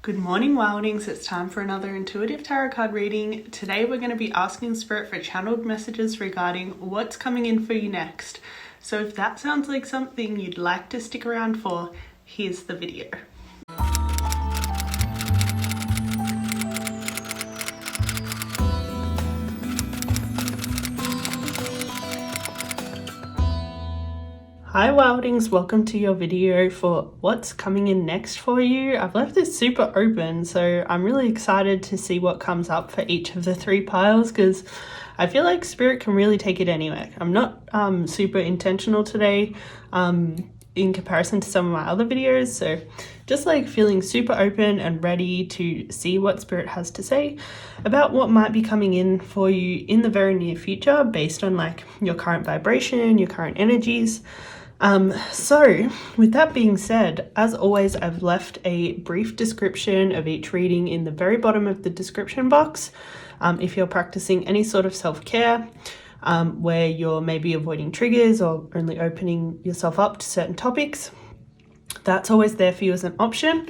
Good morning, Wildings. It's time for another intuitive tarot card reading. Today we're going to be asking Spirit for channeled messages regarding what's coming in for you next. So if that sounds like something you'd like to stick around for, here's the video. Hi Wildings, welcome to your video for what's coming in next for you. I've left this super open, so I'm really excited to see what comes up for each of the three piles because I feel like Spirit can really take it anywhere. I'm not super intentional today in comparison to some of my other videos, so just like feeling super open and ready to see what Spirit has to say about what might be coming in for you in the very near future based on like your current vibration, your current energies. So with that being said, as always, I've left a brief description of each reading in the very bottom of the description box. If you're practicing any sort of self-care, where you're maybe avoiding triggers or only opening yourself up to certain topics, that's always there for you as an option.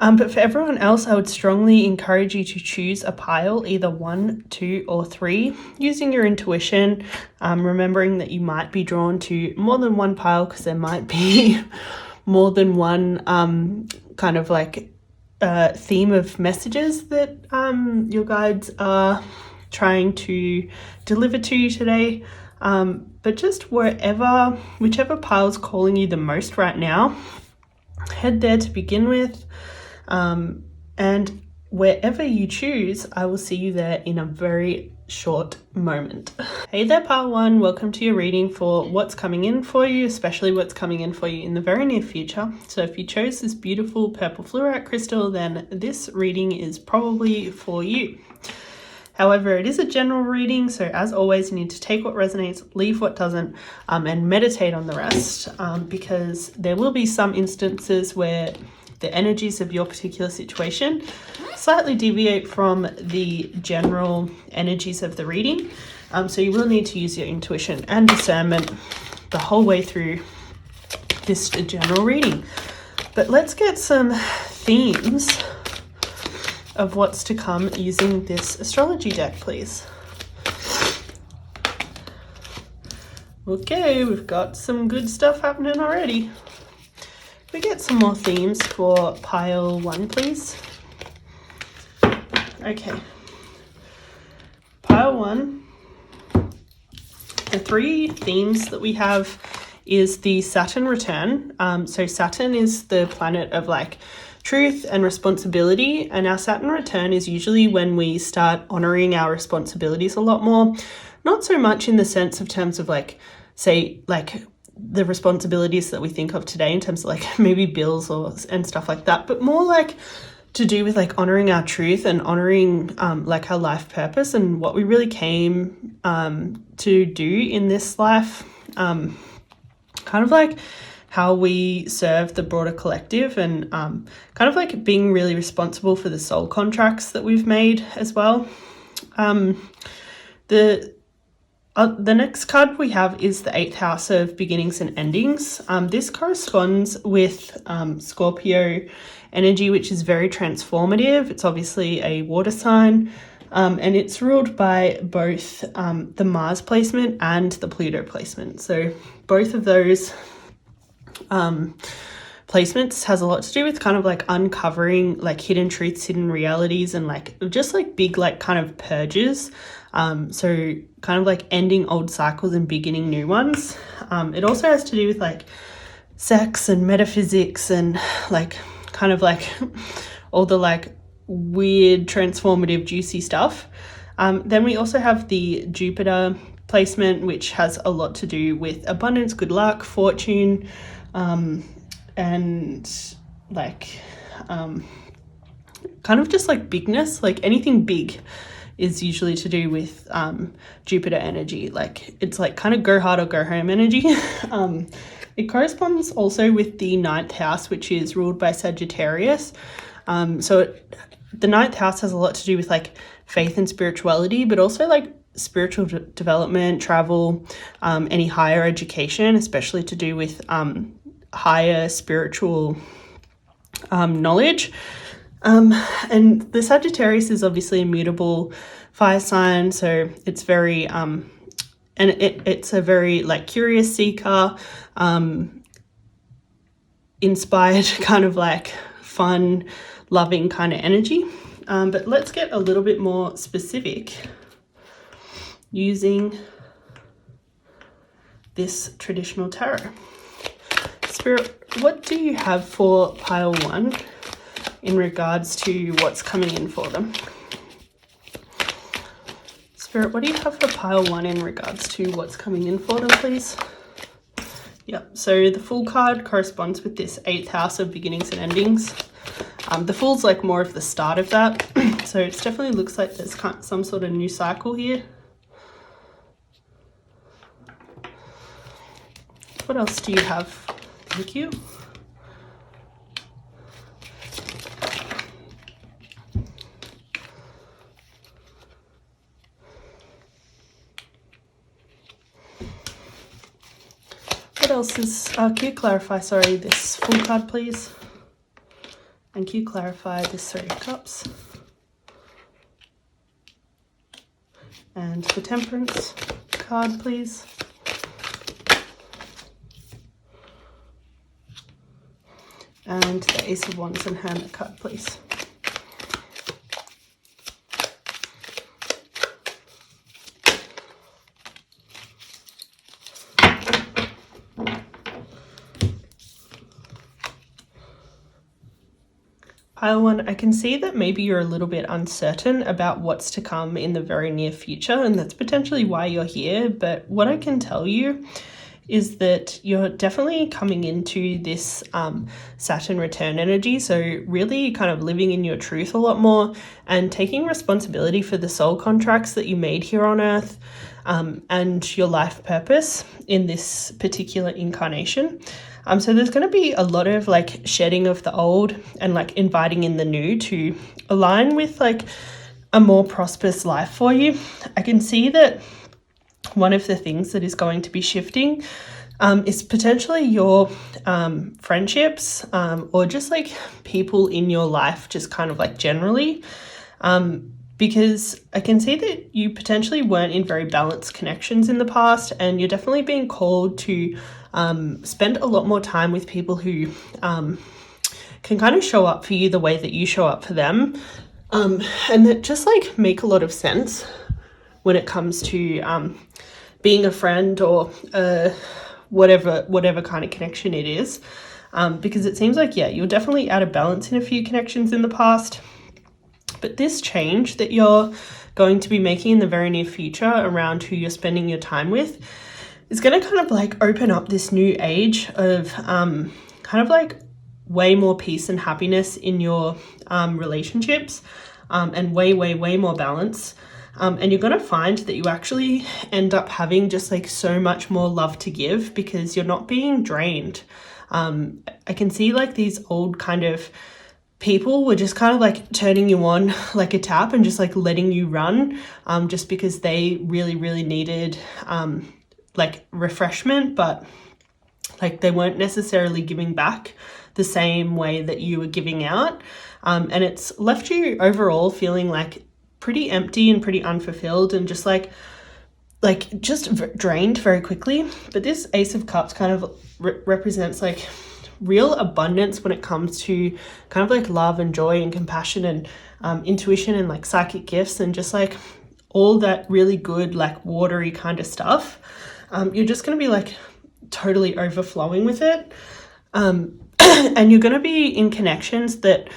But for everyone else, I would strongly encourage you to choose a pile, either 1, 2, or 3, using your intuition, remembering that you might be drawn to more than one pile because there might be more than one kind of like theme of messages that your guides are trying to deliver to you today. But just whichever pile is calling you the most right now, head there to begin with. And wherever you choose, I will see you there in a very short moment. Hey there, pile 1. Welcome to your reading for what's coming in for you, especially what's coming in for you in the very near future. So if you chose this beautiful purple fluorite crystal, then this reading is probably for you. However, it is a general reading, so as always, you need to take what resonates, leave what doesn't, and meditate on the rest, because there will be some instances where the energies of your particular situation slightly deviate from the general energies of the reading. So you will need to use your intuition and discernment the whole way through this general reading. But let's get some themes of what's to come using this astrology deck, please. Okay, we've got some good stuff happening already. We get some more themes for pile 1, please. Okay. Pile 1. The 3 themes that we have is the Saturn return. So Saturn is the planet of like truth and responsibility, and our Saturn return is usually when we start honoring our responsibilities a lot more. Not so much in the sense of terms of like, say, like the responsibilities that we think of today in terms of like maybe bills and stuff like that, but more like to do with like honoring our truth and honoring like our life purpose and what we really came to do in this life, kind of like how we serve the broader collective, and kind of like being really responsible for the soul contracts that we've made as well. The next card we have is the 8th house of beginnings and endings. This corresponds with Scorpio energy, which is very transformative. It's obviously a water sign, and it's ruled by both the Mars placement and the Pluto placement. So both of those placements has a lot to do with kind of like uncovering like hidden truths, hidden realities, and like just like big like kind of purges. So kind of like ending old cycles and beginning new ones. It also has to do with like sex and metaphysics and like kind of like all the like weird transformative juicy stuff. Then we also have the Jupiter placement, which has a lot to do with abundance, good luck, fortune, and like kind of just like bigness, like anything big is usually to do with Jupiter energy. Like it's like kind of go hard or go home energy. It corresponds also with the 9th house, which is ruled by Sagittarius. The 9th house has a lot to do with like faith and spirituality, but also like spiritual development, travel, any higher education, especially to do with higher spiritual knowledge. And the Sagittarius is obviously a mutable fire sign, so it's very and it's a very like curious seeker, inspired, kind of like fun, loving kind of energy. But let's get a little bit more specific using this traditional tarot. Spirit, what do you have for pile 1 in regards to what's coming in for them? Spirit, what do you have for pile 1 in regards to what's coming in for them, please? Yep, so the Fool card corresponds with this 8th house of beginnings and endings. The Fool's like more of the start of that. So it definitely looks like there's some sort of new cycle here. What else do you have? Thank you. What else is, can you clarify, sorry, this Fool card, please? And can you clarify this 3 of Cups? And the Temperance card, please. And the Ace of Wands and Hermit card, please. Pile 1, I can see that maybe you're a little bit uncertain about what's to come in the very near future, and that's potentially why you're here. But what I can tell you is that you're definitely coming into this Saturn return energy. So really kind of living in your truth a lot more and taking responsibility for the soul contracts that you made here on Earth, and your life purpose in this particular incarnation. So there's going to be a lot of like shedding of the old and like inviting in the new to align with like a more prosperous life for you. I can see that one of the things that is going to be shifting is potentially your friendships, or just like people in your life, just kind of like generally, because I can see that you potentially weren't in very balanced connections in the past, and you're definitely being called to spend a lot more time with people who can kind of show up for you the way that you show up for them, and that just like make a lot of sense when it comes to being a friend or whatever kind of connection it is, because it seems like, yeah, you're definitely out of balance in a few connections in the past. But this change that you're going to be making in the very near future around who you're spending your time with is going to kind of like open up this new age of kind of like way more peace and happiness in your relationships, and way more balance. And you're going to find that you actually end up having just like so much more love to give because you're not being drained. I can see like these old kind of people were just kind of like turning you on like a tap and just like letting you run, just because they really needed like refreshment, but like they weren't necessarily giving back the same way that you were giving out. And it's left you overall feeling like pretty empty and pretty unfulfilled and just like just drained very quickly. But this Ace of Cups kind of represents like real abundance when it comes to kind of like love and joy and compassion and intuition and like psychic gifts and just like all that really good like watery kind of stuff. You're just going to be like totally overflowing with it, and you're going to be in connections that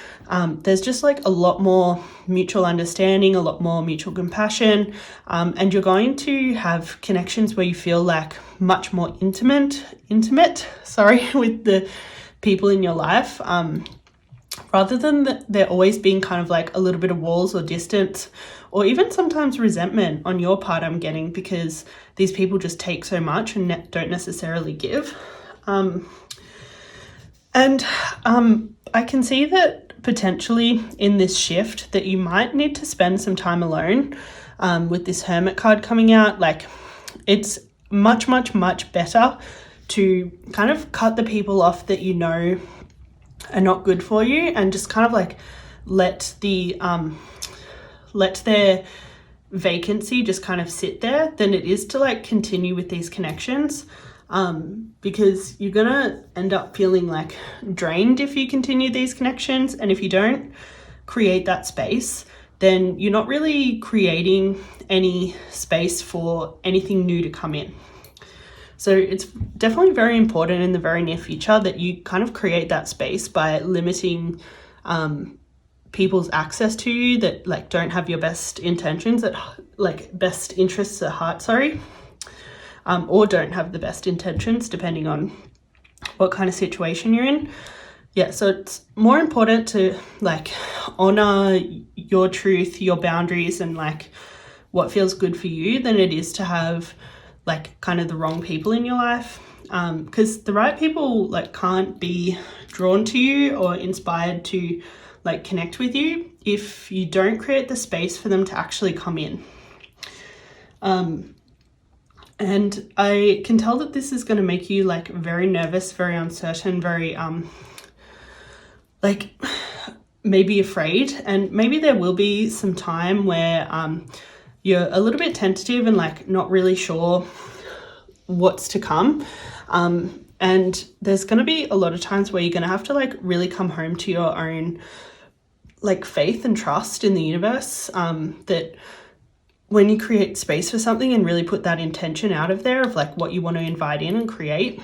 there's just like a lot more mutual understanding, a lot more mutual compassion, and you're going to have connections where you feel like much more intimate with the people in your life, rather than there always being kind of like a little bit of walls or distance, or even sometimes resentment on your part, I'm getting, because these people just take so much and don't necessarily give. And I can see that potentially in this shift that you might need to spend some time alone, with this Hermit card coming out. Like it's much better to kind of cut the people off that you know are not good for you and just kind of like let their vacancy just kind of sit there than it is to like continue with these connections, because you're gonna end up feeling like drained if you continue these connections, and if you don't create that space, then you're not really creating any space for anything new to come in. So it's definitely very important in the very near future that you kind of create that space by limiting people's access to you that like don't have your best intentions at like best interests at heart, or don't have the best intentions depending on what kind of situation you're in. Yeah, so it's more important to like honor your truth, your boundaries, and like what feels good for you than it is to have like kind of the wrong people in your life, because the right people like can't be drawn to you or inspired to like connect with you if you don't create the space for them to actually come in. And I can tell that this is going to make you like very nervous, very uncertain, very like maybe afraid, and maybe there will be some time where you're a little bit tentative and like not really sure what's to come, and there's going to be a lot of times where you're going to have to like really come home to your own like faith and trust in the universe, that when you create space for something and really put that intention out of there of like what you want to invite in and create,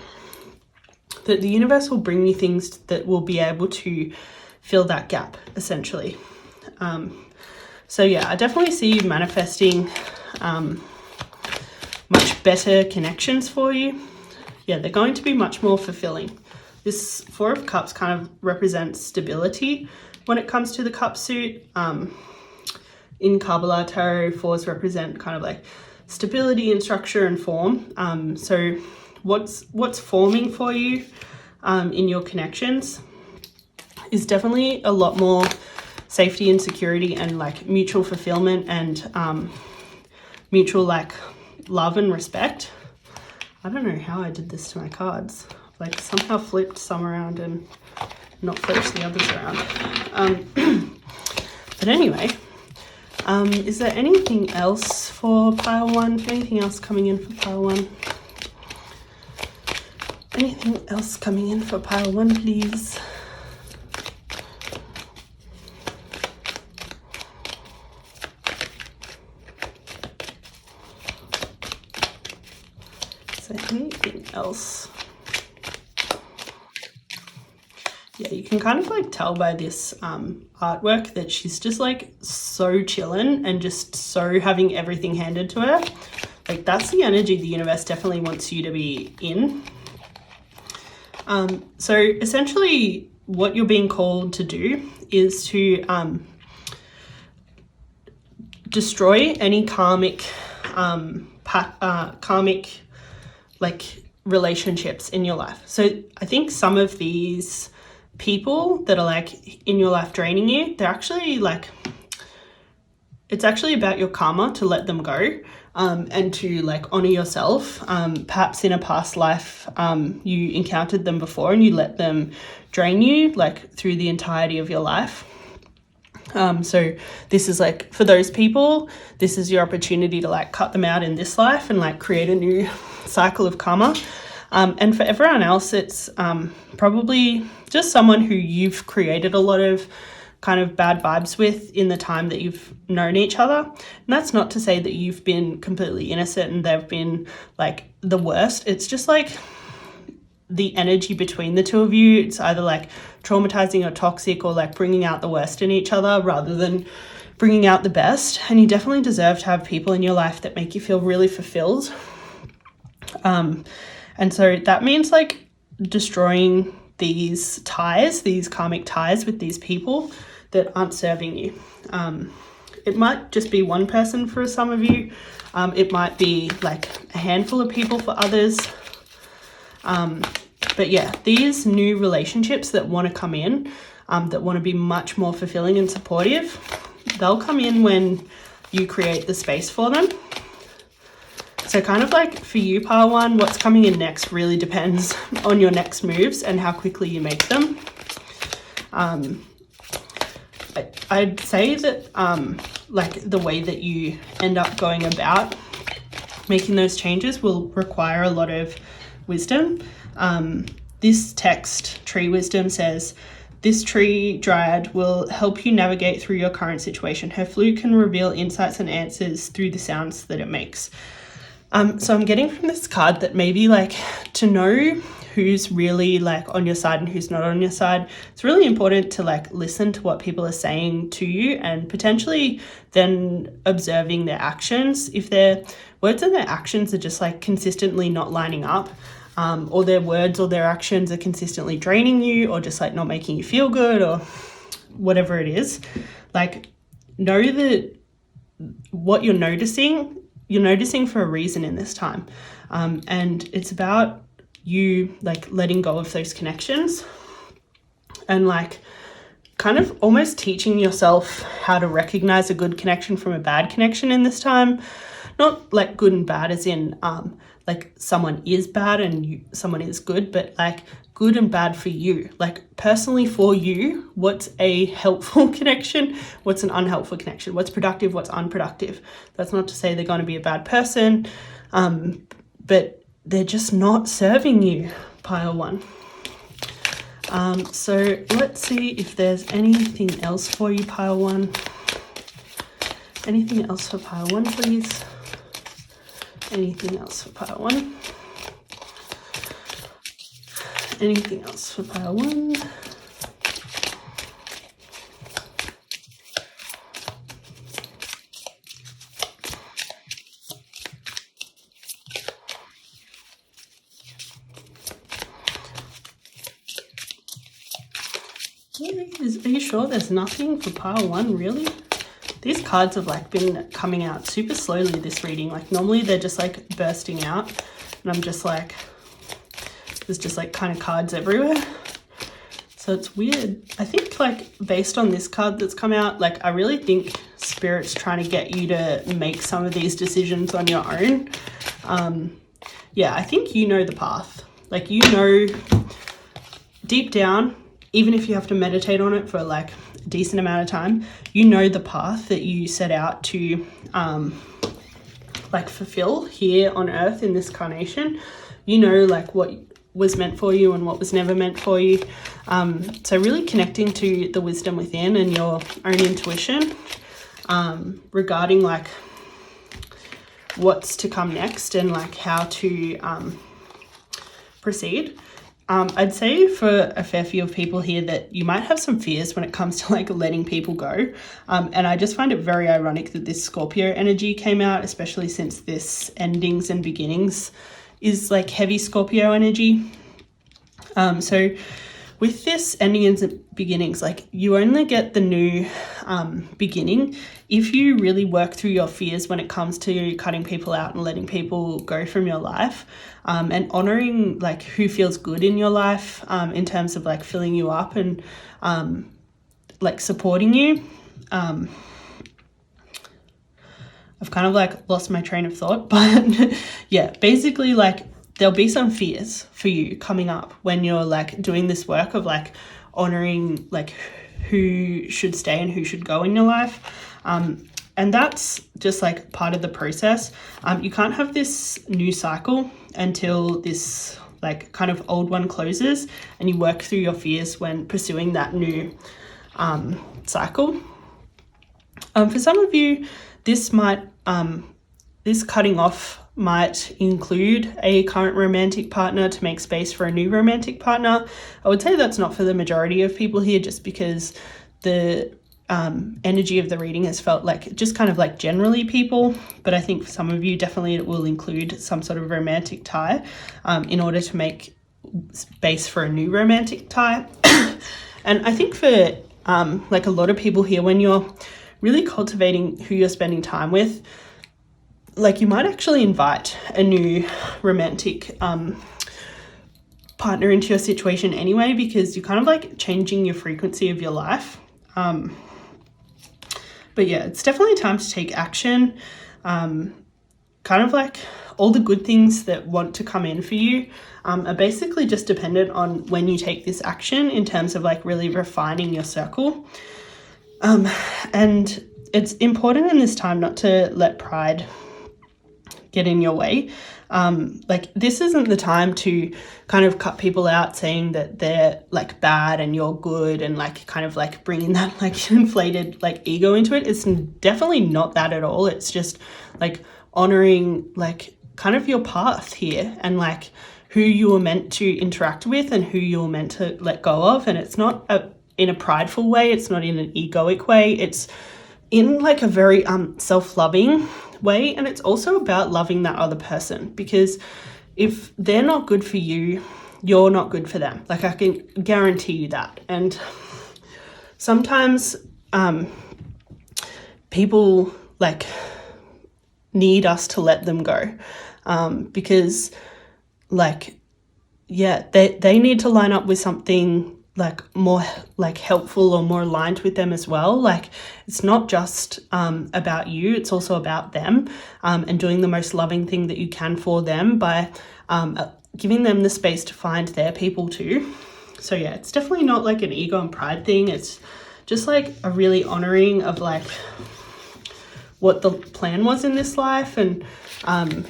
that the universe will bring you things that will be able to fill that gap essentially. So yeah, I definitely see you manifesting much better connections for you. Yeah, they're going to be much more fulfilling. This Four of Cups kind of represents stability when it comes to the cup suit. In Kabbalah Tarot, fours represent kind of like stability and structure and form. So what's forming for you in your connections is definitely a lot more safety and security and like mutual fulfillment and mutual like love and respect. I don't know how I did this to my cards. Like somehow flipped some around and not flipped the others around. But anyway, is there anything else for pile one? Anything else coming in for pile one? Anything else coming in for pile one, please? Is there anything else? Yeah, you can kind of like tell by this artwork that she's just like so chillin' and just so having everything handed to her. Like that's the energy the universe definitely wants you to be in. So essentially what you're being called to do is to destroy any karmic like relationships in your life. So I think some of these people that are like in your life draining you, they're actually like, it's actually about your karma to let them go, and to like honor yourself. Perhaps in a past life you encountered them before and you let them drain you like through the entirety of your life. So this is like, for those people, this is your opportunity to like cut them out in this life and like create a new cycle of karma. And for everyone else, it's probably just someone who you've created a lot of kind of bad vibes with in the time that you've known each other. And that's not to say that you've been completely innocent and they've been like the worst. It's just like the energy between the two of you. It's either like traumatizing or toxic, or like bringing out the worst in each other rather than bringing out the best. And you definitely deserve to have people in your life that make you feel really fulfilled. And so that means like destroying these ties, these karmic ties with these people that aren't serving you. It might just be one person for some of you. It might be like a handful of people for others. But yeah, these new relationships that want to come in, that want to be much more fulfilling and supportive, they'll come in when you create the space for them. So kind of like for you, pile one, what's coming in next really depends on your next moves and how quickly you make them. I'd say that like the way that you end up going about making those changes will require a lot of wisdom. This text, Tree Wisdom, says, "This tree dryad will help you navigate through your current situation. Her flute can reveal insights and answers through the sounds that it makes." So I'm getting from this card that maybe like to know who's really like on your side and who's not on your side, it's really important to like listen to what people are saying to you and potentially then observing their actions. If their words and their actions are just like consistently not lining up, or their words or their actions are consistently draining you or just like not making you feel good or whatever it is, like know that what you're noticing for a reason in this time. And it's about you like letting go of those connections and like kind of almost teaching yourself how to recognize a good connection from a bad connection in this time. Not like good and bad as in like someone is bad and someone is good, but like good and bad for you, like personally for you, what's a helpful connection, what's an unhelpful connection, what's productive, what's unproductive. That's not to say they're going to be a bad person, but they're just not serving you, pile one. So let's see if there's anything else for you, pile one. Anything else for pile one, please? Anything else for pile one? Anything else for pile one? Are you sure there's nothing for pile one, really? These cards have like been coming out super slowly this reading. Like normally they're just like bursting out and I'm just like, there's just like kind of cards everywhere. So it's weird. I think like based on this card that's come out, like I really think Spirit's trying to get you to make some of these decisions on your own. Yeah, I think you know the path. Like you know deep down, even if you have to meditate on it for like a decent amount of time, you know the path that you set out to like fulfill here on earth in this carnation. You know like what was meant for you and what was never meant for you. So really connecting to the wisdom within and your own intuition regarding like what's to come next and like how to proceed. I'd say for a fair few of people here that you might have some fears when it comes to like letting people go. And I just find it very ironic that this Scorpio energy came out, especially since this endings and beginnings is like heavy Scorpio energy. So with this endings and beginnings, like you only get the new beginning if you really work through your fears when it comes to cutting people out and letting people go from your life, and honoring like who feels good in your life in terms of like filling you up and like supporting you. I've kind of like lost my train of thought, but yeah, basically like there'll be some fears for you coming up when you're like doing this work of like honoring like who should stay and who should go in your life. And that's just like part of the process. You can't have this new cycle until this like kind of old one closes and you work through your fears when pursuing that new cycle. For some of you, this cutting off might include a current romantic partner to make space for a new romantic partner. I would say that's not for the majority of people here, just because the energy of the reading has felt like just kind of like generally people, but I think for some of you definitely it will include some sort of romantic tie in order to make space for a new romantic tie. And I think for like a lot of people here, when you're really cultivating who you're spending time with, like you might actually invite a new romantic partner into your situation anyway, because you're kind of like changing your frequency of your life. But yeah, it's definitely time to take action. Kind of like all the good things that want to come in for you are basically just dependent on when you take this action in terms of like really refining your circle. And it's important in this time not to let pride get in your way. Like, this isn't the time to kind of cut people out saying that they're like bad and you're good, and like kind of like bringing that like inflated like ego into it. It's definitely not that at all. It's just like honoring like kind of your path here, and like who you were meant to interact with and who you were meant to let go of. And it's not in a prideful way, it's not in an egoic way, it's in like a very self-loving way. And it's also about loving that other person, because if they're not good for you, you're not good for them. Like, I can guarantee you that. And sometimes people like need us to let them go, because like, yeah, they need to line up with something like more like helpful or more aligned with them as well. Like, it's not just about you, it's also about them, and doing the most loving thing that you can for them by giving them the space to find their people too. So yeah, it's definitely not like an ego and pride thing. It's just like a really honoring of like what the plan was in this life, and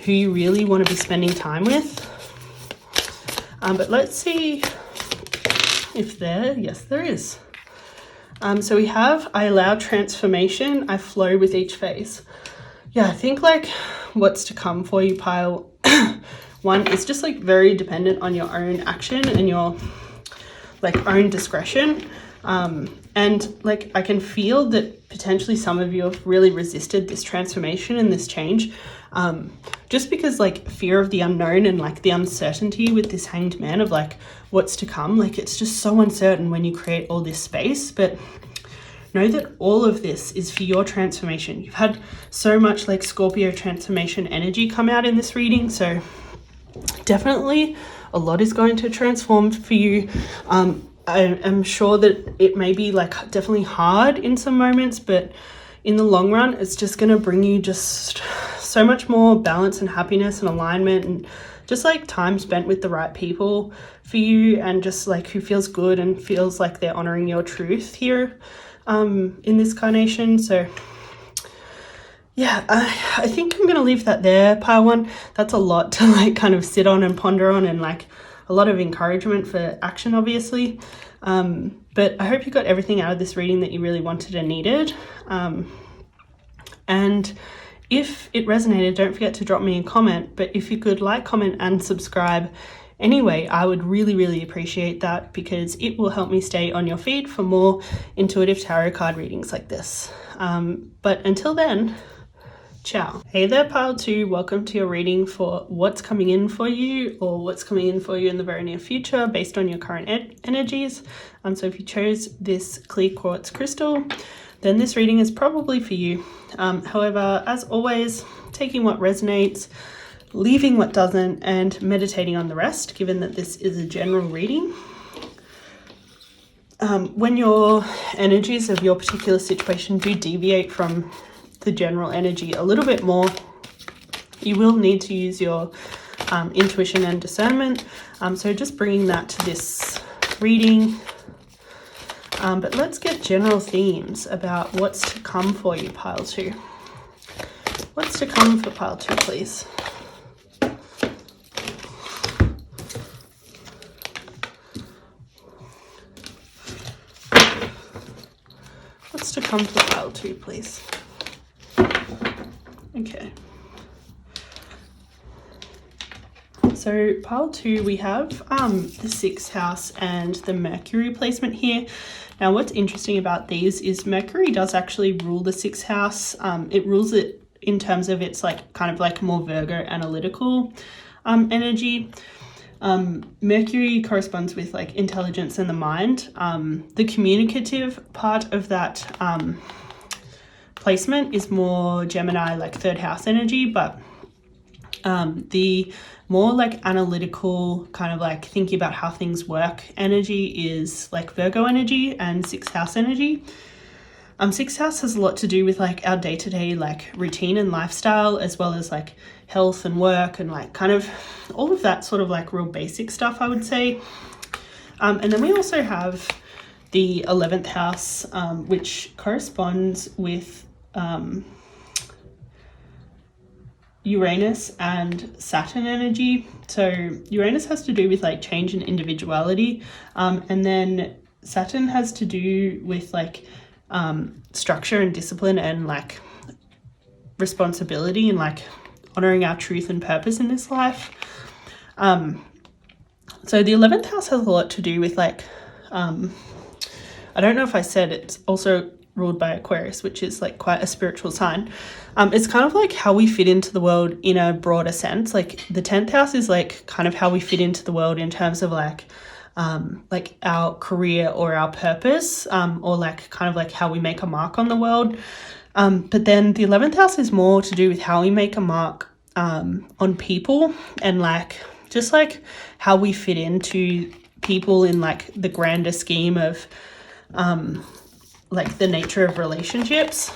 who you really want to be spending time with. But let's see if yes, there is. So we have, I allow transformation, I flow with each phase. Yeah, I think like what's to come for you, pile one, is just like very dependent on your own action and your like own discretion. And like, I can feel that potentially some of you have really resisted this transformation and this change, just because like fear of the unknown and like the uncertainty with this Hanged Man of like what's to come. Like, it's just so uncertain when you create all this space. But know that all of this is for your transformation. You've had so much like Scorpio transformation energy come out in this reading, so definitely a lot is going to transform for you. I am sure that it may be like definitely hard in some moments, but in the long run, it's just going to bring you just so much more balance and happiness and alignment, and just like time spent with the right people for you, and just like who feels good and feels like they're honoring your truth here in this carnation. So yeah, I think I'm going to leave that there, pile one. That's a lot to like kind of sit on and ponder on, and like a lot of encouragement for action, obviously. But I hope you got everything out of this reading that you really wanted and needed. And if it resonated, don't forget to drop me a comment. But if you could like, comment, and subscribe anyway, I would really, really appreciate that, because it will help me stay on your feed for more intuitive tarot card readings like this. But until then, ciao. Hey there, pile 2. Welcome to your reading for what's coming in for you, or what's coming in for you in the very near future based on your current energies. So if you chose this clear quartz crystal, then this reading is probably for you. However, as always, taking what resonates, leaving what doesn't, and meditating on the rest, given that this is a general reading. When your energies of your particular situation do deviate from the general energy a little bit more, you will need to use your intuition and discernment. So just bringing that to this reading. But let's get general themes about what's to come for you, pile 2. What's to come for pile 2, please? What's to come for pile 2, please? Okay. So pile 2, we have the 6th house and the Mercury placement here. Now, what's interesting about these is Mercury does actually rule the 6th house. It rules it in terms of its like kind of like more Virgo analytical energy. Mercury corresponds with like intelligence and the mind. The communicative part of that placement is more Gemini, like 3rd house energy, but the more like analytical kind of like thinking about how things work energy is like Virgo energy and 6th house energy. 6th house has a lot to do with like our day-to-day like routine and lifestyle, as well as like health and work and like kind of all of that sort of like real basic stuff, I would say. And then we also have the 11th house, which corresponds with Uranus and Saturn energy. So Uranus has to do with like change and individuality, and then Saturn has to do with like structure and discipline and like responsibility and like honoring our truth and purpose in this life. So the 11th house has a lot to do with like I don't know if I said it's also ruled by Aquarius, which is like quite a spiritual sign. It's kind of like how we fit into the world in a broader sense. Like the 10th house is like kind of how we fit into the world in terms of like our career or our purpose, or like kind of like how we make a mark on the world. But then the 11th house is more to do with how we make a mark on people and like just like how we fit into people in like the grander scheme of like the nature of relationships.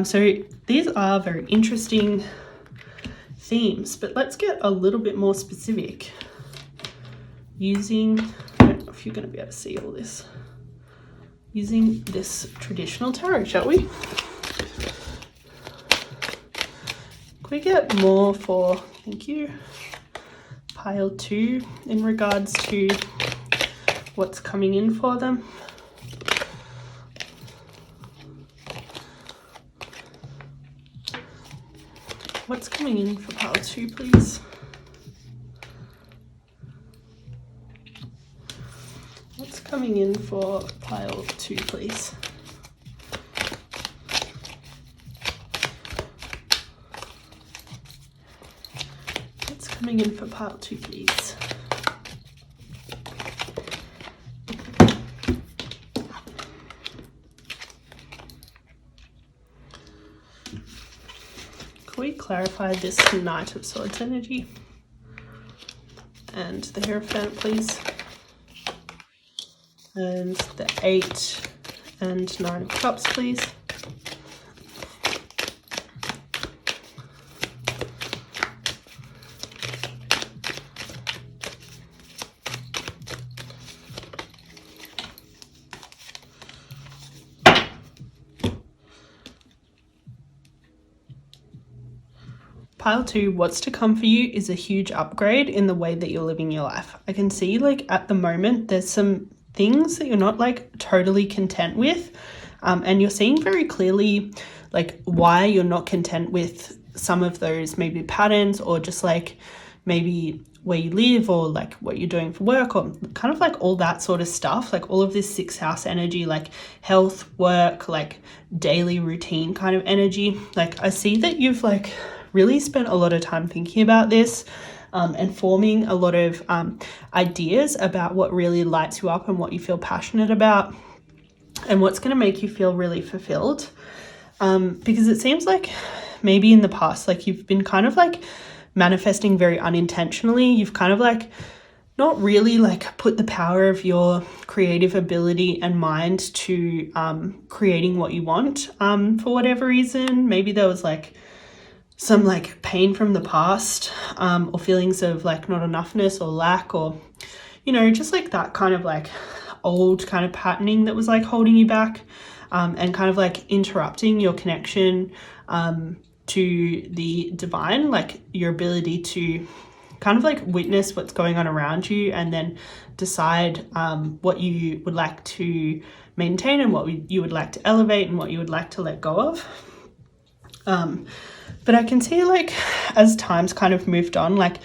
So these are very interesting themes, but let's get a little bit more specific using, I don't know if you're going to be able to see all this, using this traditional tarot, shall we? Can we get more for, thank you, pile 2 in regards to what's coming in for them? What's coming in for pile 2, please? What's coming in for pile 2, please? What's coming in for pile 2, please? Can we clarify this Knight of Swords energy and the Hierophant, please? And the 8 and 9 of Cups, please. Pile 2, what's to come for you is a huge upgrade in the way that you're living your life. I can see like at the moment there's some things that you're not like totally content with, and you're seeing very clearly like why you're not content with some of those maybe patterns, or just like maybe where you live, or like what you're doing for work, or kind of like all that sort of stuff, like all of this 6th house energy, like health, work, like daily routine kind of energy. Like I see that you've like really spent a lot of time thinking about this, and forming a lot of ideas about what really lights you up and what you feel passionate about and what's going to make you feel really fulfilled. Because it seems like maybe in the past, like you've been kind of like manifesting very unintentionally. You've kind of like not really like put the power of your creative ability and mind to creating what you want, for whatever reason. Maybe there was like some like pain from the past, or feelings of like not enoughness or lack, or, you know, just like that kind of like old kind of patterning that was like holding you back, and kind of like interrupting your connection to the divine, like your ability to kind of like witness what's going on around you and then decide what you would like to maintain and what you would like to elevate and what you would like to let go of. But I can see like as time's kind of moved on, like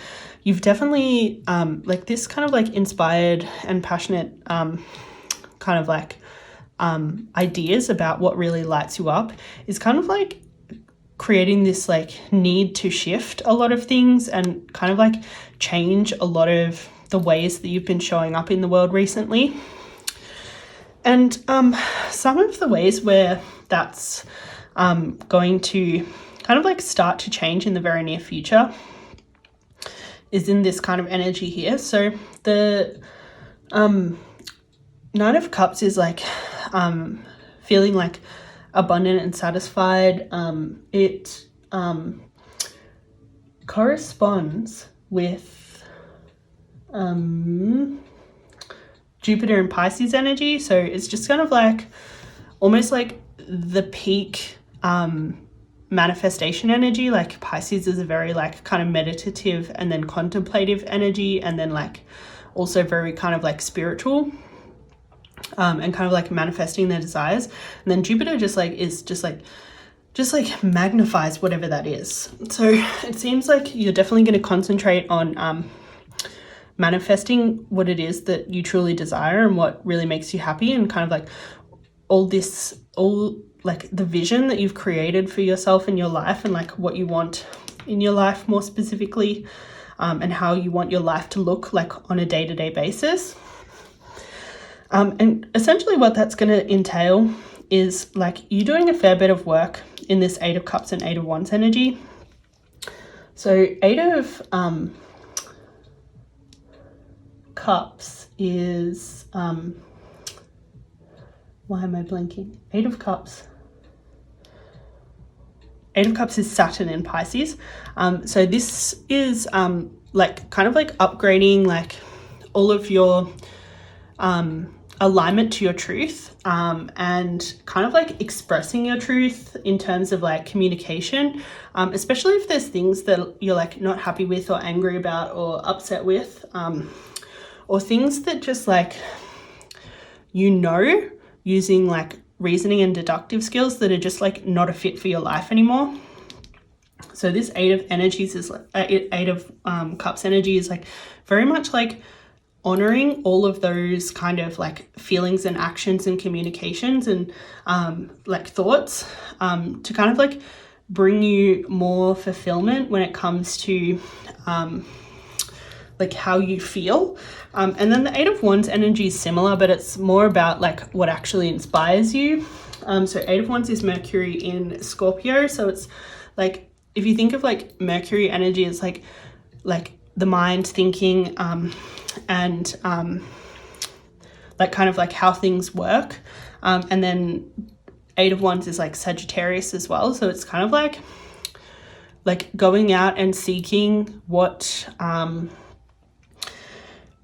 you've definitely like this kind of like inspired and passionate kind of like ideas about what really lights you up is kind of like creating this like need to shift a lot of things and kind of like change a lot of the ways that you've been showing up in the world recently. And some of the ways where that's going to kind of like start to change in the very near future is in this kind of energy here. So the 9 of Cups is like feeling like abundant and satisfied. It corresponds with Jupiter and Pisces energy. So it's just kind of like almost like the peak manifestation energy. Like Pisces is a very like kind of meditative and then contemplative energy, and then like also very kind of like spiritual, and kind of like manifesting their desires. And then Jupiter just magnifies whatever that is. So it seems like you're definitely going to concentrate on manifesting what it is that you truly desire and what really makes you happy, and kind of like all like the vision that you've created for yourself in your life, and like what you want in your life more specifically, and how you want your life to look like on a day-to-day basis. And essentially what that's going to entail is like you doing a fair bit of work in this Eight of Cups and Eight of Wands energy. So Eight of Cups is, why am I blanking? Eight of Cups is Saturn in Pisces. So this is like kind of like upgrading like all of your alignment to your truth, and kind of like expressing your truth in terms of like communication, especially if there's things that you're like not happy with or angry about or upset with, or things that just like, using like reasoning and deductive skills that are just like not a fit for your life anymore. So this Eight of Energies is Eight of Cups energy is like very much like honoring all of those kind of like feelings and actions and communications and like thoughts, to kind of like bring you more fulfillment when it comes to like how you feel. And then the Eight of Wands energy is similar, but it's more about like what actually inspires you. So Eight of Wands is Mercury in Scorpio. So it's like, if you think of like Mercury energy, it's like the mind thinking, and like kind of like how things work. And then Eight of Wands is like Sagittarius as well. So it's kind of like going out and seeking what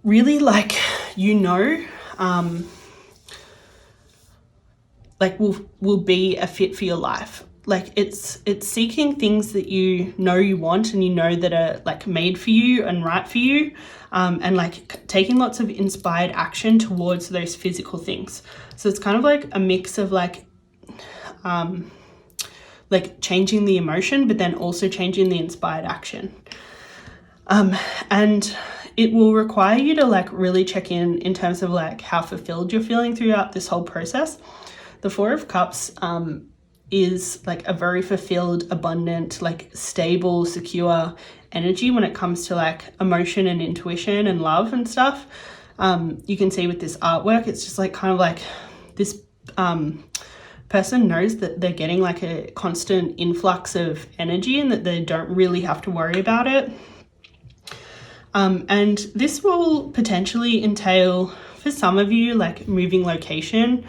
really like, like will be a fit for your life. Like it's seeking things that you want and that are like made for you and right for you, and like taking lots of inspired action towards those physical things. So it's kind of like a mix of like changing the emotion, but then also changing the inspired action. And it will require you to like really check in terms of like how fulfilled you're feeling throughout this whole process. The Four of Cups is like a very fulfilled, abundant, like stable, secure energy when it comes to like emotion and intuition and love and stuff. You can see with this artwork, it's just like kind of like this person knows that they're getting like a constant influx of energy and that they don't really have to worry about it. And this will potentially entail for some of you like moving location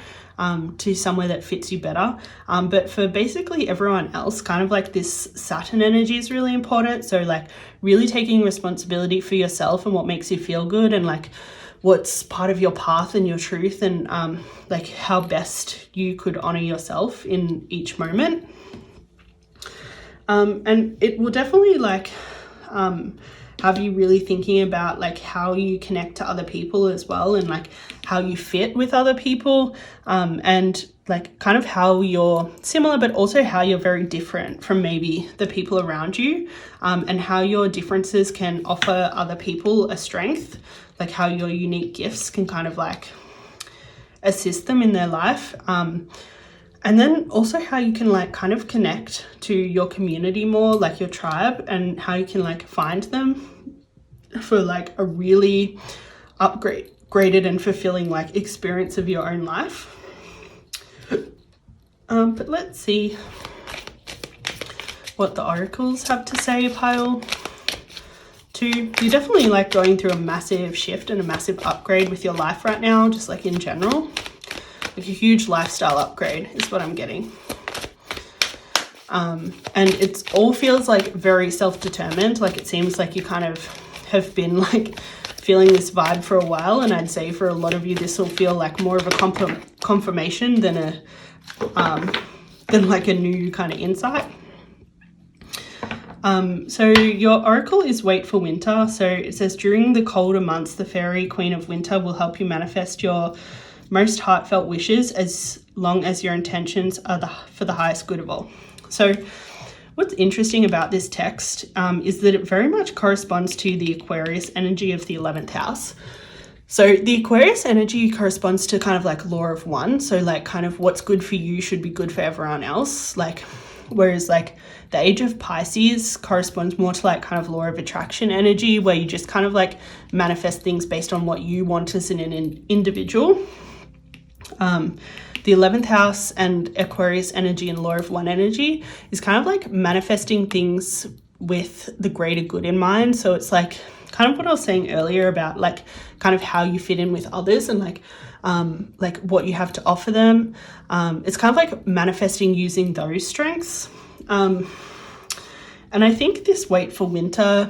to somewhere that fits you better. But for basically everyone else, kind of like this Saturn energy is really important. So like really taking responsibility for yourself and what makes you feel good, and like what's part of your path and your truth, and like how best you could honor yourself in each moment. And it will definitely like have you really thinking about like how you connect to other people as well, and like how you fit with other people, and like kind of how you're similar but also how you're very different from maybe the people around you, and how your differences can offer other people a strength, like how your unique gifts can kind of like assist them in their life. And then also how you can like kind of connect to your community more, like your tribe, and how you can like find them for like a really upgraded and fulfilling like experience of your own life. But let's see what the oracles have to say, pile 2. You're definitely like going through a massive shift and a massive upgrade with your life right now, just like in general. Like a huge lifestyle upgrade is what I'm getting. And it's all feels like very self-determined. Like it seems like you kind of have been like feeling this vibe for a while, and I'd say for a lot of you this will feel like more of a confirmation than like a new kind of insight. So your oracle is wait for winter. So it says during the colder months, the fairy queen of winter will help you manifest your most heartfelt wishes as long as your intentions are for the highest good of all. So what's interesting about this text is that it very much corresponds to the Aquarius energy of the 11th house. So the Aquarius energy corresponds to kind of like law of one. So like kind of what's good for you should be good for everyone else. Like, whereas like the age of Pisces corresponds more to like kind of law of attraction energy, where you just kind of like manifest things based on what you want as an individual. The 11th house and Aquarius energy and law of one energy is kind of like manifesting things with the greater good in mind. So it's like kind of what I was saying earlier about like kind of how you fit in with others and like what you have to offer them. It's kind of like manifesting using those strengths. And I think this wait for winter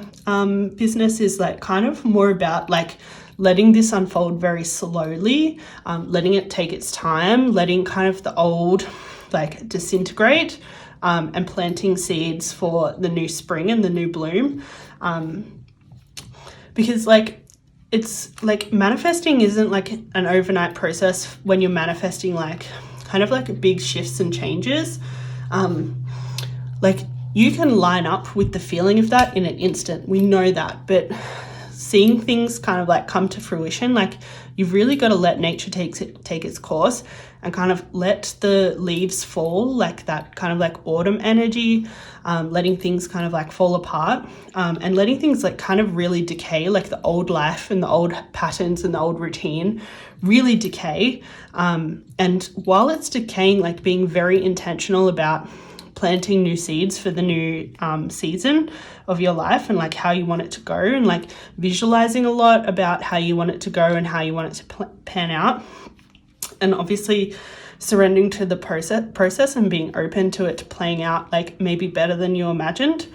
business is like kind of more about like letting this unfold very slowly, letting it take its time, letting kind of the old like disintegrate, and planting seeds for the new spring and the new bloom. Because like it's like manifesting isn't like an overnight process when you're manifesting like kind of like big shifts and changes. Like you can line up with the feeling of that in an instant. We know that, but seeing things kind of like come to fruition, like you've really got to let nature take its course and kind of let the leaves fall, like that kind of like autumn energy, letting things kind of like fall apart, and letting things like kind of really decay, like the old life and the old patterns and the old routine really decay. And while it's decaying, like being very intentional about planting new seeds for the new season of your life and like how you want it to go, and like visualizing a lot about how you want it to go and how you want it to pan out, and obviously surrendering to the process and being open to it playing out like maybe better than you imagined,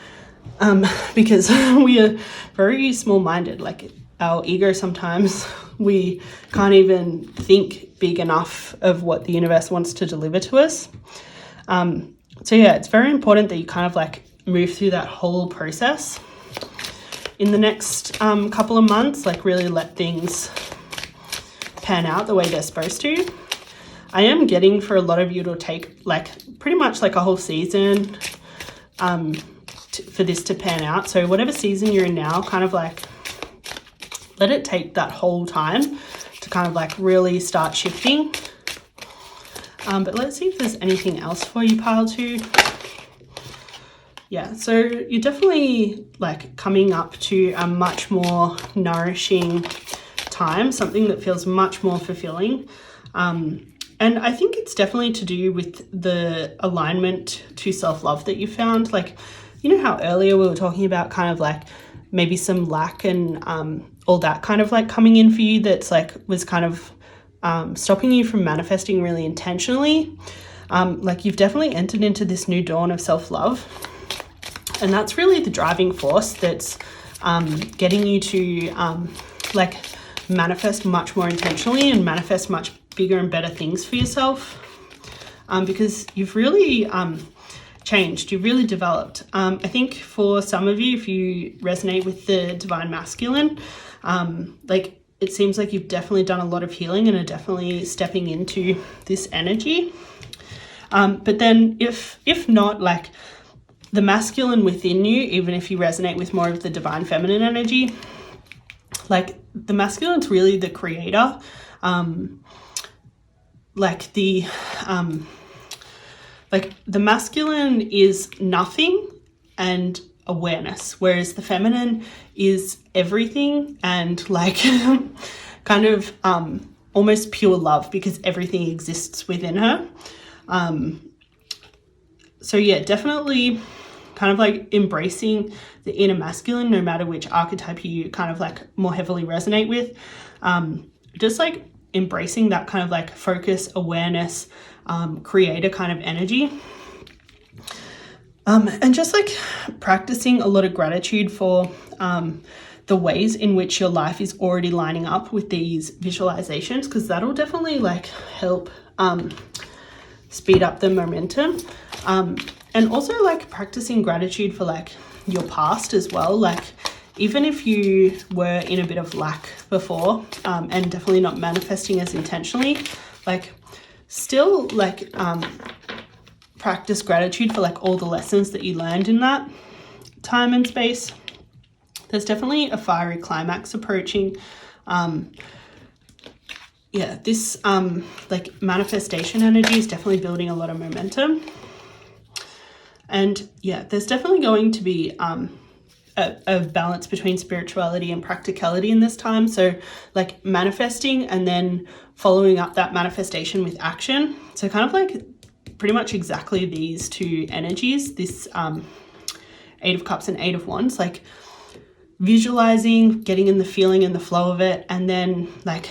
because we are very small-minded. Like our ego, sometimes we can't even think big enough of what the universe wants to deliver to us. So yeah, it's very important that you kind of like move through that whole process in the next couple of months, like really let things pan out the way they're supposed to. I am getting for a lot of you it'll take like pretty much like a whole season for this to pan out. So whatever season you're in now, kind of like let it take that whole time to kind of like really start shifting. But let's see if there's anything else for you, pile 2. Yeah, so you're definitely like coming up to a much more nourishing time, something that feels much more fulfilling. And I think it's definitely to do with the alignment to self-love that you found. Like, you know how earlier we were talking about kind of like maybe some lack and all that kind of like coming in for you that's like was kind of stopping you from manifesting really intentionally. Like you've definitely entered into this new dawn of self-love, and that's really the driving force that's getting you to like manifest much more intentionally and manifest much bigger and better things for yourself, because you've really changed, you've really developed. I think for some of you, if you resonate with the divine masculine, like it seems like you've definitely done a lot of healing and are definitely stepping into this energy. But then if not, like the masculine within you, even if you resonate with more of the divine feminine energy, like the masculine's really the creator. Like the masculine is nothing and awareness, whereas the feminine is everything and like kind of almost pure love, because everything exists within her. So yeah, definitely kind of like embracing the inner masculine, no matter which archetype you kind of like more heavily resonate with. Just like embracing that kind of like focus, awareness, creator kind of energy. And just like practicing a lot of gratitude for the ways in which your life is already lining up with these visualizations, because that'll definitely like help speed up the momentum. And also like practicing gratitude for like your past as well. Like even if you were in a bit of lack before, and definitely not manifesting as intentionally, like still like practice gratitude for like all the lessons that you learned in that time and space. There's definitely a fiery climax approaching. Yeah, this like manifestation energy is definitely building a lot of momentum. And yeah, there's definitely going to be a balance between spirituality and practicality in this time. So like manifesting and then following up that manifestation with action. So kind of like pretty much exactly these two energies, this Eight of Cups and Eight of Wands, like visualizing, getting in the feeling and the flow of it, and then like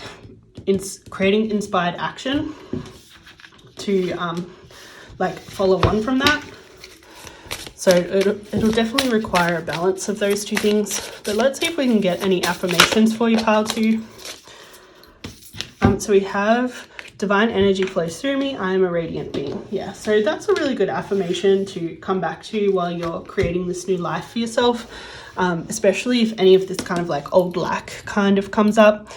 creating inspired action to like follow on from that. So it'll definitely require a balance of those two things. But let's see if we can get any affirmations for you, pile 2. So we have divine energy flows through me. I am a radiant being. Yeah, so that's a really good affirmation to come back to while you're creating this new life for yourself. Especially if any of this kind of like old lack kind of comes up.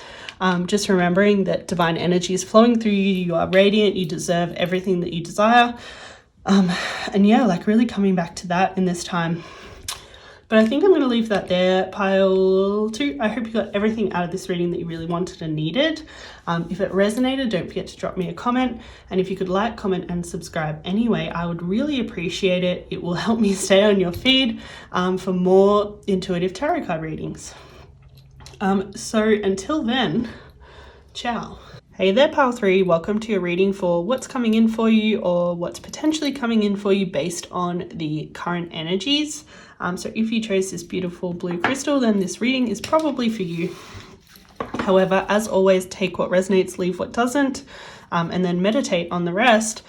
Just remembering that divine energy is flowing through you. You are radiant. You deserve everything that you desire. And yeah, like really coming back to that in this time. But I think I'm going to leave that there, pile 2. I hope you got everything out of this reading that you really wanted and needed. If it resonated, don't forget to drop me a comment. And if you could like, comment, and subscribe anyway, I would really appreciate it. It will help me stay on your feed for more intuitive tarot card readings. So until then, ciao. Hey there, pile 3. Welcome to your reading for what's coming in for you or what's potentially coming in for you based on the current energies. So if you chose this beautiful blue crystal, then this reading is probably for you. However, as always, take what resonates, leave what doesn't, and then meditate on the rest,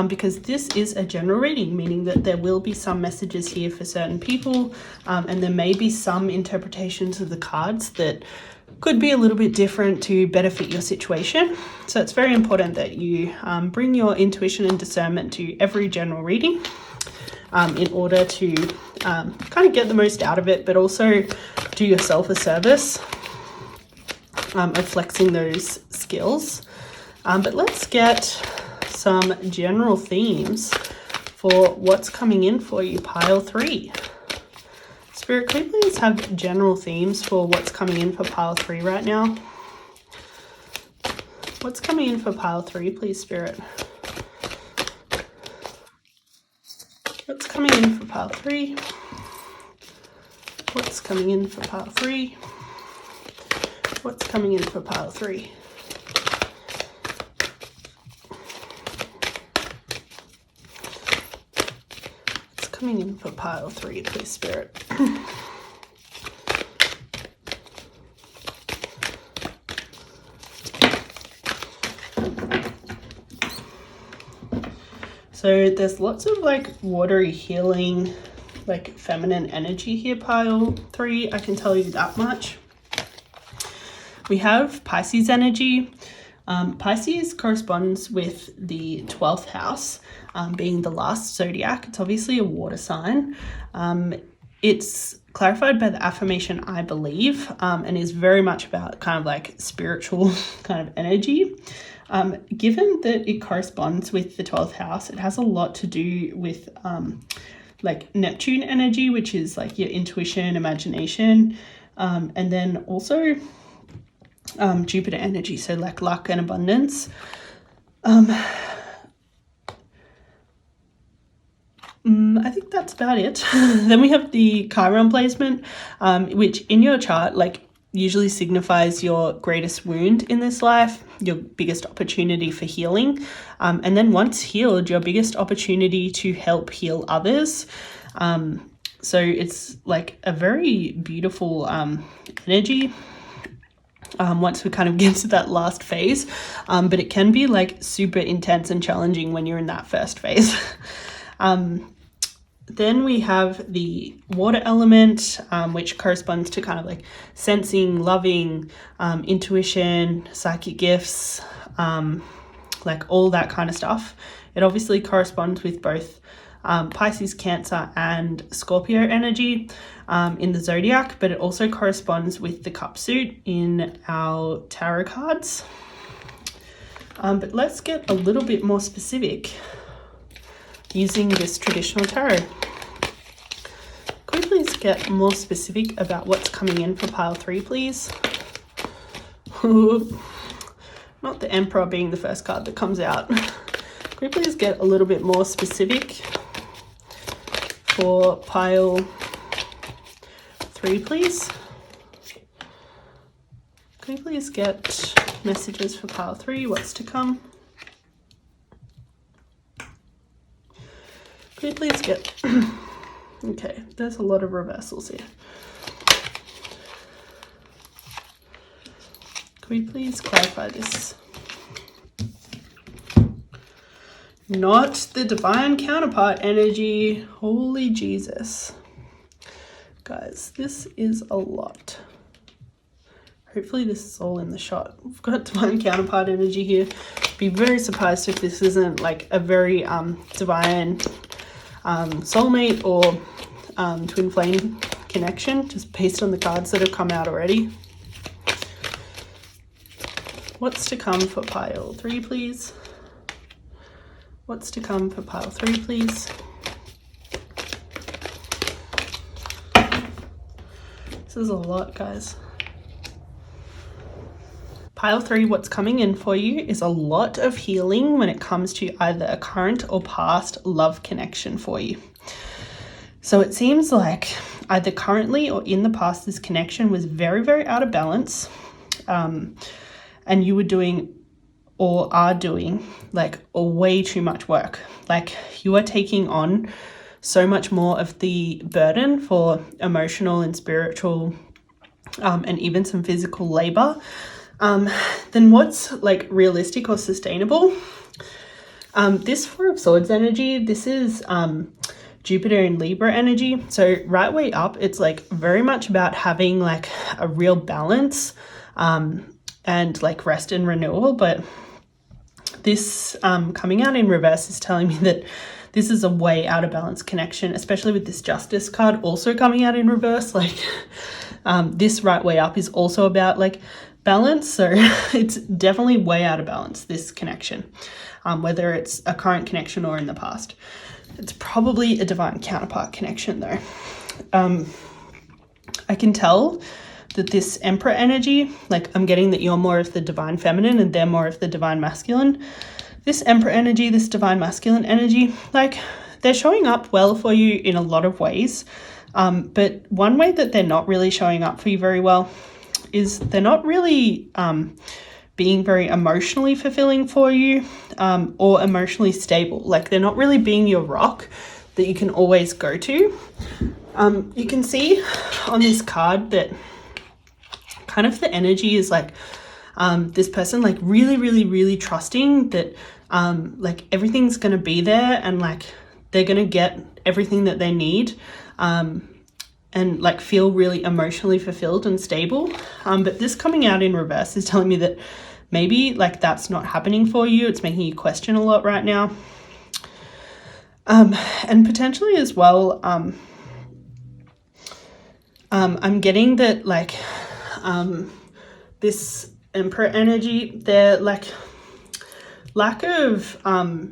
because this is a general reading, meaning that there will be some messages here for certain people, and there may be some interpretations of the cards that could be a little bit different to better fit your situation. So it's very important that you bring your intuition and discernment to every general reading in order to kind of get the most out of it, but also do yourself a service of flexing those skills. But let's get some general themes for what's coming in for you, pile 3. Spirit, could you please have general themes for what's coming in for pile 3 right now? What's coming in for pile 3, please, Spirit? What's coming in for pile 3? What's coming in for pile 3? What's coming in for pile 3? What's coming in for pile 3, please, Spirit? So there's lots of like watery healing, like feminine energy here, pile 3. I can tell you that much. We have Pisces energy. Pisces corresponds with the 12th house, being the last zodiac. It's obviously a water sign. It's clarified by the affirmation, I believe, and is very much about kind of like spiritual kind of energy. Given that it corresponds with the 12th house, it has a lot to do with like Neptune energy, which is like your intuition, imagination, and then also Jupiter energy, so like luck and abundance. I think that's about it. Then we have the Chiron placement, which in your chart like usually signifies your greatest wound in this life, your biggest opportunity for healing, and then once healed, your biggest opportunity to help heal others. So it's like a very beautiful energy once we kind of get to that last phase, but it can be like super intense and challenging when you're in that first phase. Then we have the water element, which corresponds to kind of like sensing, loving, intuition, psychic gifts, like all that kind of stuff. It obviously corresponds with both Pisces, Cancer, and Scorpio energy in the zodiac, but it also corresponds with the cup suit in our tarot cards. But let's get a little bit more specific using this traditional tarot. Could we please get more specific about what's coming in for pile 3, please? Not the Emperor being the first card that comes out. Could we please get a little bit more specific for pile 3, please? Could we please get messages for pile 3, what's to come? Could you please get... Okay, there's a lot of reversals here. Could we please clarify this? Not the divine counterpart energy. Holy Jesus. Guys, this is a lot. Hopefully this is all in the shot. We've got divine counterpart energy here. Be very surprised if this isn't like a very divine soulmate or twin flame connection, just based on the cards that have come out already. What's to come for pile 3, please? What's to come for pile 3, please? This is a lot, guys. Pile 3, what's coming in for you is a lot of healing when it comes to either a current or past love connection for you. So it seems like either currently or in the past, this connection was very, very out of balance. And you were doing or are doing like way too much work. Like you are taking on so much more of the burden for emotional and spiritual and even some physical labor than what's like realistic or sustainable. This Four of Swords energy, this is Jupiter and Libra energy. So right way up, it's like very much about having like a real balance and like rest and renewal. But this coming out in reverse is telling me that this is a way out of balance connection, especially with this Justice card also coming out in reverse. Like this right way up is also about like balance. So it's definitely way out of balance, this connection, whether it's a current connection or in the past. It's probably a divine counterpart connection though. I can tell that this Emperor energy, like I'm getting that you're more of the divine feminine and they're more of the divine masculine. This Emperor energy, this divine masculine energy, like they're showing up well for you in a lot of ways. But one way that they're not really showing up for you very well is they're not really being very emotionally fulfilling for you or emotionally stable. Like they're not really being your rock that you can always go to. You can see on this card that kind of the energy is like this person like really trusting that like everything's going to be there and like they're going to get everything that they need and like feel really emotionally fulfilled and stable. But this coming out in reverse is telling me that maybe like that's not happening for you. It's making you question a lot right now. And potentially as well, I'm getting that like this Emperor energy, they're like lack of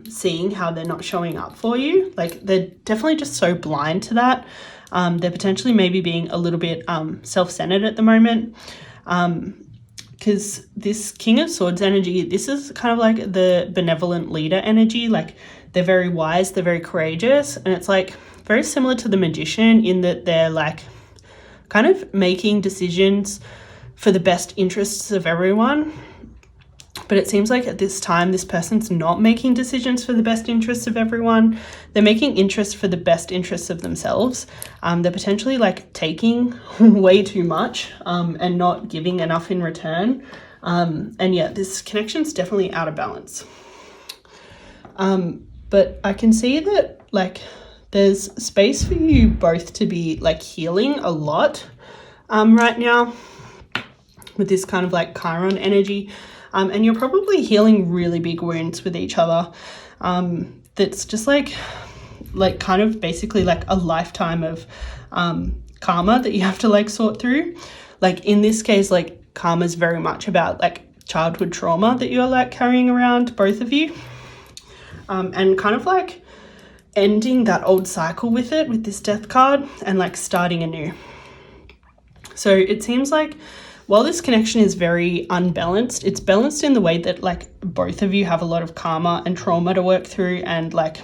seeing how they're not showing up for you. Like they're definitely just so blind to that. They're potentially maybe being a little bit self-centered at the moment. Because this King of Swords energy, this is kind of like the benevolent leader energy. Like they're very wise, they're very courageous. And it's like very similar to the Magician in that they're like kind of making decisions for the best interests of everyone. But it seems like at this time, this person's not making decisions for the best interests of everyone. They're making interest for the best interests of themselves. They're potentially like taking way too much and not giving enough in return. And yeah, this connection's definitely out of balance. But I can see that like there's space for you both to be like healing a lot right now with this kind of like Chiron energy. And you're probably healing really big wounds with each other. That's just like kind of basically like a lifetime of karma that you have to like sort through. Like in this case, like karma is very much about like childhood trauma that you're like carrying around, both of you. And kind of like ending that old cycle with it, with this death card, and like starting anew. So it seems like while this connection is very unbalanced, it's balanced in the way that like both of you have a lot of karma and trauma to work through, and like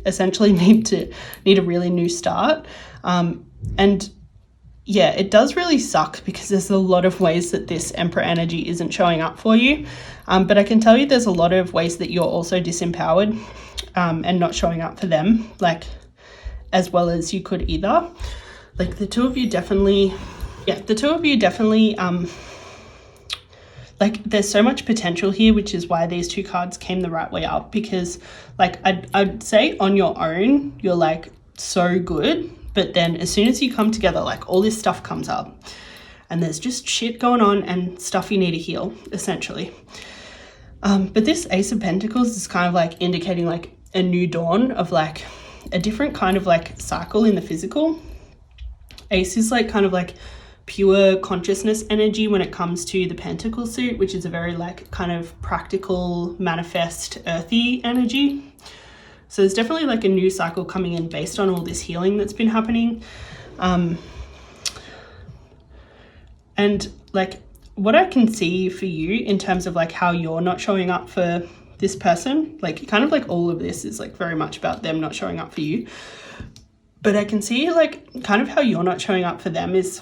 essentially need a really new start. And yeah, it does really suck because there's a lot of ways that this Emperor energy isn't showing up for you. But I can tell you there's a lot of ways that you're also disempowered and not showing up for them, like as well as you could either. Like the two of you definitely, like there's so much potential here, which is why these two cards came the right way up, because like I'd say on your own, you're like so good. But then as soon as you come together, like all this stuff comes up and there's just shit going on and stuff you need to heal, essentially. But this Ace of Pentacles is kind of like indicating like a new dawn of like a different kind of like cycle in the physical. Ace is like kind of like pure consciousness energy when it comes to the Pentacle suit, which is a very like kind of practical, manifest, earthy energy. So there's definitely like a new cycle coming in based on all this healing that's been happening. And like what I can see for you in terms of like how you're not showing up for this person, like kind of like all of this is like very much about them not showing up for you. But I can see like kind of how you're not showing up for them is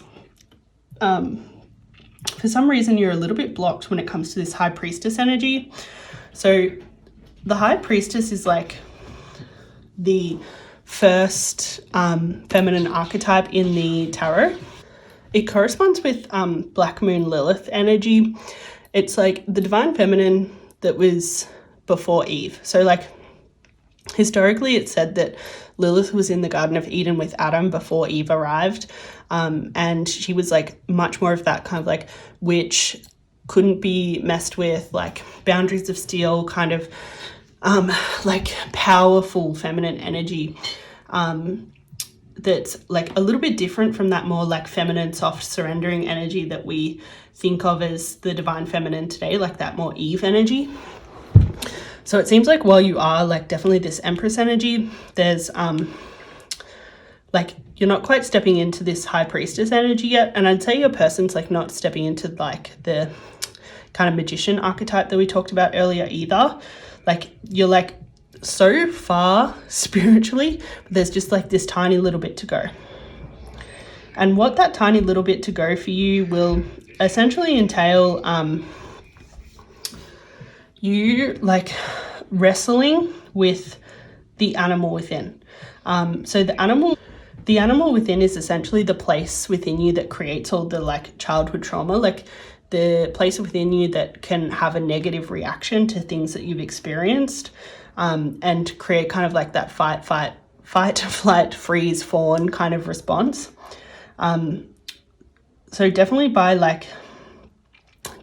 for some reason you're a little bit blocked when it comes to this High Priestess energy. So the High Priestess is like the first feminine archetype in the tarot. It corresponds with Black Moon Lilith energy. It's like the divine feminine that was before Eve. So like historically it's said that Lilith was in the Garden of Eden with Adam before Eve arrived, and she was like much more of that kind of like witch, couldn't be messed with, like boundaries of steel kind of like powerful feminine energy that's like a little bit different from that more like feminine, soft, surrendering energy that we think of as the divine feminine today, like that more Eve energy. So it seems like while you are like definitely this Empress energy, there's like you're not quite stepping into this High Priestess energy yet. And I'd say your person's like not stepping into like the kind of magician archetype that we talked about earlier either. Like you're like so far spiritually, but there's just like this tiny little bit to go. And what that tiny little bit to go for you will essentially entail you like wrestling with the animal within. So the animal within is essentially the place within you that creates all the like childhood trauma, like the place within you that can have a negative reaction to things that you've experienced, and create kind of like that fight, flight, freeze, fawn kind of response. So definitely by like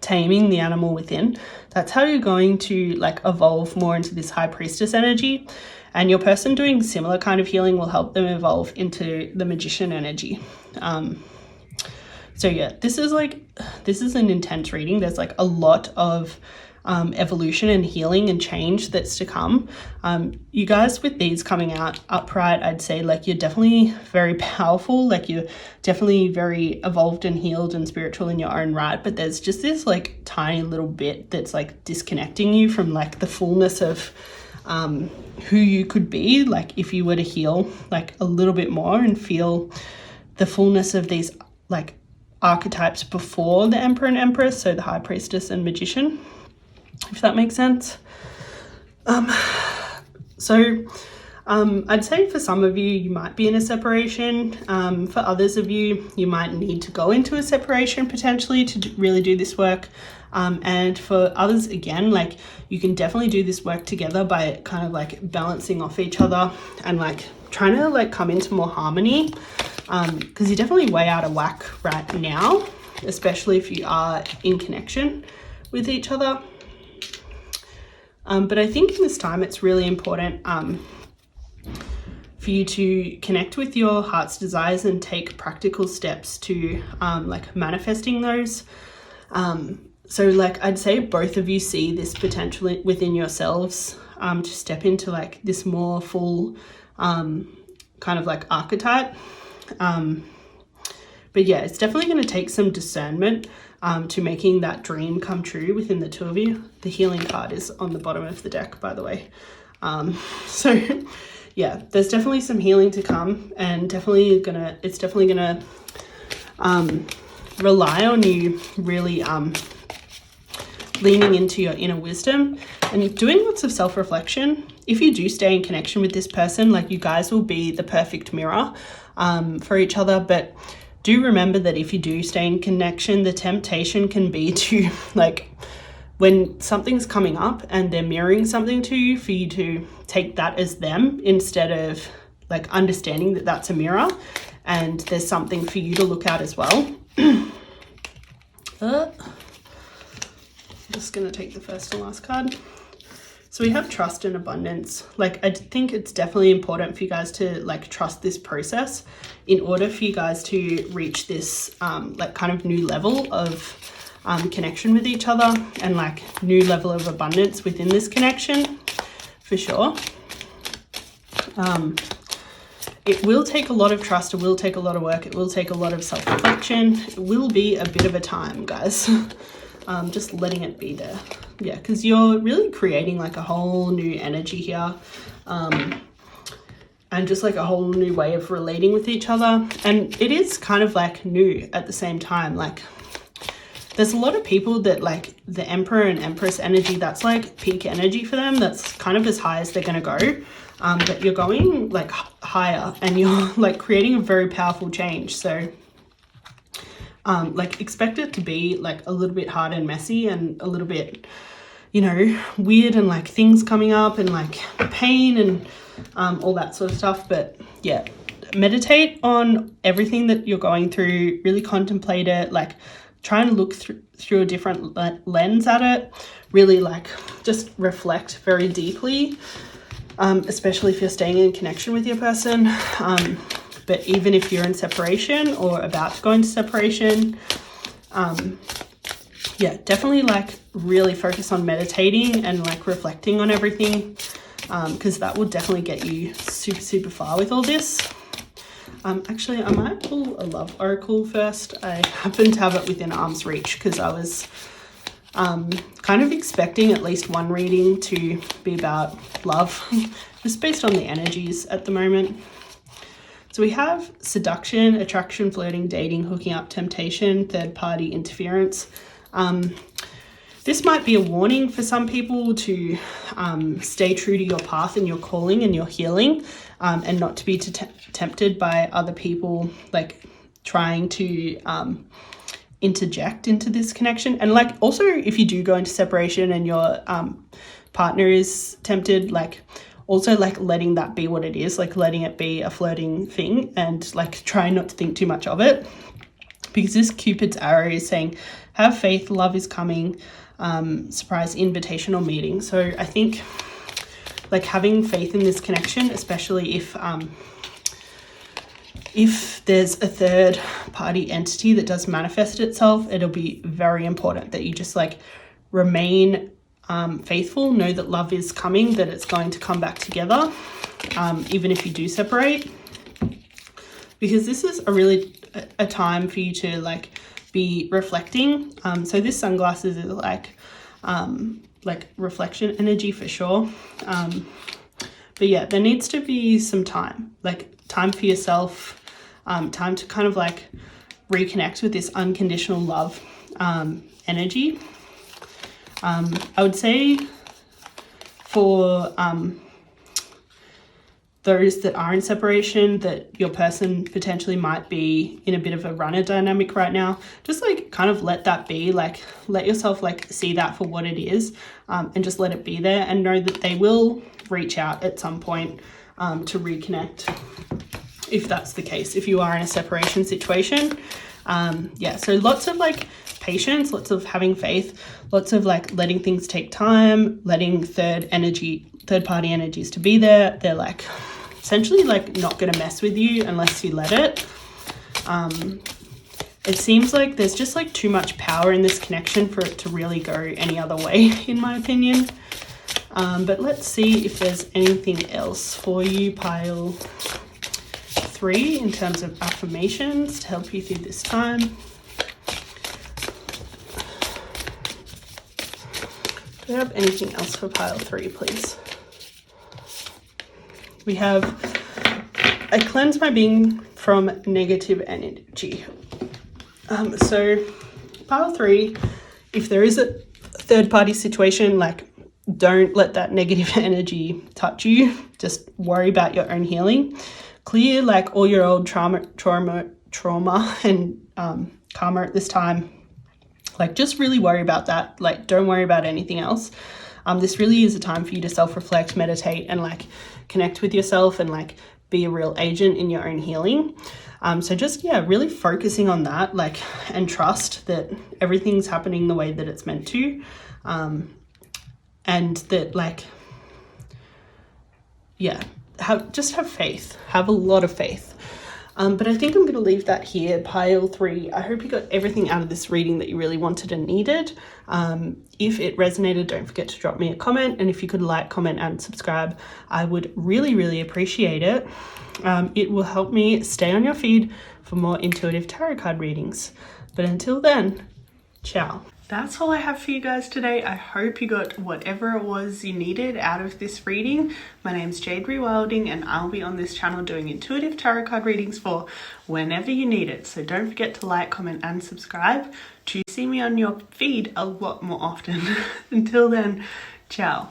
taming the animal within, that's how you're going to like evolve more into this High Priestess energy. And your person doing similar kind of healing will help them evolve into the magician energy. So yeah, this is an intense reading. There's like a lot of evolution and healing and change that's to come. You guys with these coming out upright, I'd say like you're definitely very powerful, like you're definitely very evolved and healed and spiritual in your own right, but there's just this like tiny little bit that's like disconnecting you from like the fullness of who you could be, like if you were to heal like a little bit more and feel the fullness of these like archetypes before the Emperor and Empress, so the High Priestess and Magician, if that makes sense. I'd say for some of you, you might be in a separation. For others of you, you might need to go into a separation potentially to really do this work. And for others, again, like you can definitely do this work together by kind of like balancing off each other and like trying to like come into more harmony, because you're definitely way out of whack right now, especially if you are in connection with each other. But I think in this time it's really important for you to connect with your heart's desires and take practical steps to like manifesting those. So like I'd say both of you see this potential within yourselves to step into like this more full kind of like archetype. But yeah, it's definitely going to take some discernment to making that dream come true within the two of you. The healing card is on the bottom of the deck, by the way. So yeah, there's definitely some healing to come, and it's definitely gonna rely on you really leaning into your inner wisdom and doing lots of self-reflection. If you do stay in connection with this person, like you guys will be the perfect mirror for each other. But do remember that if you do stay in connection, the temptation can be to like, when something's coming up and they're mirroring something to you, for you to take that as them instead of like understanding that that's a mirror and there's something for you to look at as well. Just gonna take the first and last card. So we have trust and abundance. Like I think it's definitely important for you guys to like trust this process in order for you guys to reach this like kind of new level of connection with each other, and like new level of abundance within this connection, for sure. It will take a lot of trust, it will take a lot of work, it will take a lot of self-reflection. It will be a bit of a time, guys. Just letting it be there. Yeah, because you're really creating like a whole new energy here, and just like a whole new way of relating with each other. And it is kind of like new at the same time. Like there's a lot of people that like the Emperor and Empress energy, that's like peak energy for them. That's kind of as high as they're going to go. But you're going like higher and you're like creating a very powerful change. So like expect it to be like a little bit hard and messy and a little bit, you know, weird, and like things coming up and like pain and all that sort of stuff. But yeah, meditate on everything that you're going through, really contemplate it, like try and look through a different lens at it, really like just reflect very deeply, especially if you're staying in connection with your person. But even if you're in separation or about to go into separation, yeah, definitely like really focus on meditating and like reflecting on everything, because that will definitely get you super, super far with all this. Actually, I might pull a love oracle first. I happen to have it within arm's reach because I was kind of expecting at least one reading to be about love, just based on the energies at the moment. So we have seduction, attraction, flirting, dating, hooking up, temptation, third party interference. This might be a warning for some people to stay true to your path and your calling and your healing, and not to be tempted by other people like trying to interject into this connection. And like also if you do go into separation and your partner is tempted, like also like letting that be what it is, like letting it be a flirting thing, and like trying not to think too much of it, because this Cupid's arrow is saying have faith, love is coming, surprise invitation or meeting. So I think like having faith in this connection, especially if there's a third party entity that does manifest itself, it'll be very important that you just like remain faithful, know that love is coming, that it's going to come back together, even if you do separate, because this is a really a time for you to like be reflecting. So this sunglasses is like reflection energy for sure. But yeah, there needs to be some time, like time for yourself, time to kind of like reconnect with this unconditional love energy. I would say for those that are in separation, that your person potentially might be in a bit of a runner dynamic right now, just like kind of let that be, like let yourself like see that for what it is, and just let it be there, and know that they will reach out at some point. to reconnect, if that's the case, if you are in a separation situation. Yeah, so lots of like patience, lots of having faith, lots of like letting things take time, letting third party energies to be there. They're like essentially like not gonna mess with you unless you let it. It seems like there's just like too much power in this connection for it to really go any other way, in my opinion. But let's see if there's anything else for you, pile 3, in terms of affirmations to help you through this time. Do we have anything else for pile 3, please? We have, I cleanse my being from negative energy. So pile 3, if there is a third party situation, like don't let that negative energy touch you. Just worry about your own healing. Clear like all your old trauma and karma at this time. Like just really worry about that. Like don't worry about anything else. This really is a time for you to self-reflect, meditate, and like connect with yourself and like be a real agent in your own healing. So just, yeah, really focusing on that, like, and trust that everything's happening the way that it's meant to. And that like, yeah, just have faith, have a lot of faith. But I think I'm going to leave that here, pile 3. I hope you got everything out of this reading that you really wanted and needed. If it resonated, don't forget to drop me a comment. And if you could like, comment, and subscribe, I would really, really appreciate it. It will help me stay on your feed for more intuitive tarot card readings. But until then, ciao. That's all I have for you guys today. I hope you got whatever it was you needed out of this reading. My name's Jade Rewilding, and I'll be on this channel doing intuitive tarot card readings for whenever you need it. So don't forget to like, comment, and subscribe to see me on your feed a lot more often. Until then, ciao.